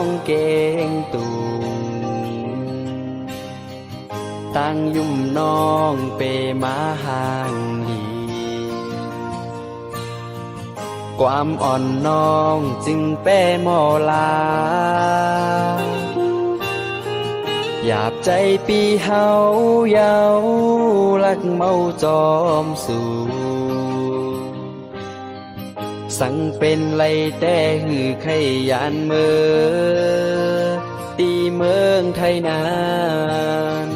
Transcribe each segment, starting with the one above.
องเก่งตุงตั้งยุ่มน้องเปมาห่างลีความอ่อนน้องจึงเป้มอลาหยาบใจปีเฮาเยาลักเมาจอมสู่สังเป็นไรแต่หือไขยานเมือตีเมืองไทยนาน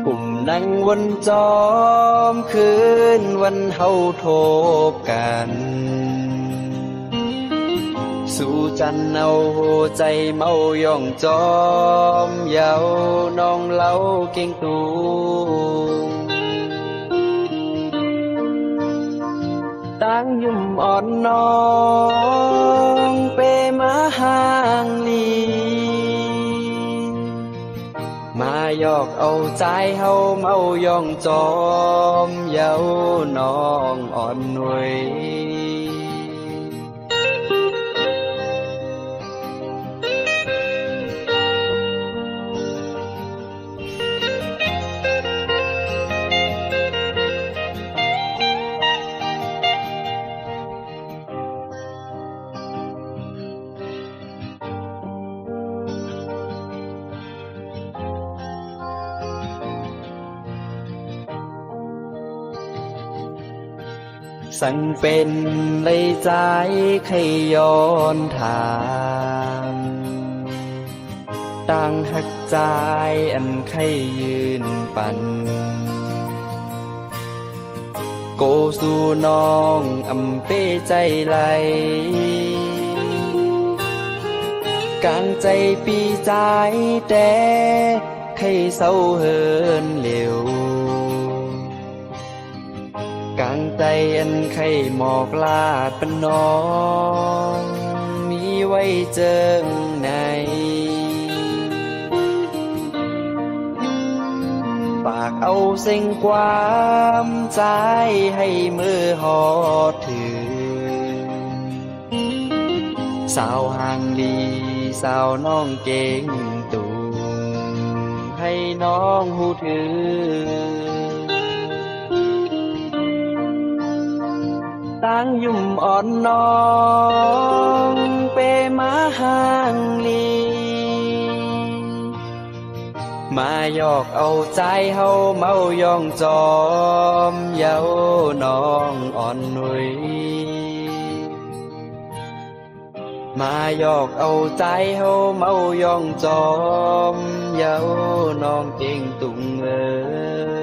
ปุ่มนั่งวนจอมคืนวันเฮาโทบกันสู่จันเอาใจเมาย่องจอมเยาน้องเล่าเก่งตูตั้งยุ่มอ่อนน้องเปมาห่างลีมายอกเอาใจเฮาเมาย่องจอมเยาน้องอ่อนหน่วยสังเป็นเลยใจใครย้อนทางตั้งหักใจอันใครยืนปันโกสู่น้องอำเป้ใจไหลกลางใจปีใจแต่ใครเศร้าเหินเหลวกลางใจอันไข่หมอกลาดปนน้องมีไว้เจิงในปากเอาเส้นความใจให้มือหอดถือสาวห่างลีสาวน้องเก่งตูให้น้องหูถือตั้งยุ่มอ่อนน้องเปมาห่างลีมายอกเอาใจเฮาเมาย่องจอมเยาน้องอ่อนหนุ่ยมายอกเอาใจเฮาเมาย่องจอมเยาน้องเก่งตุงเอ๋ย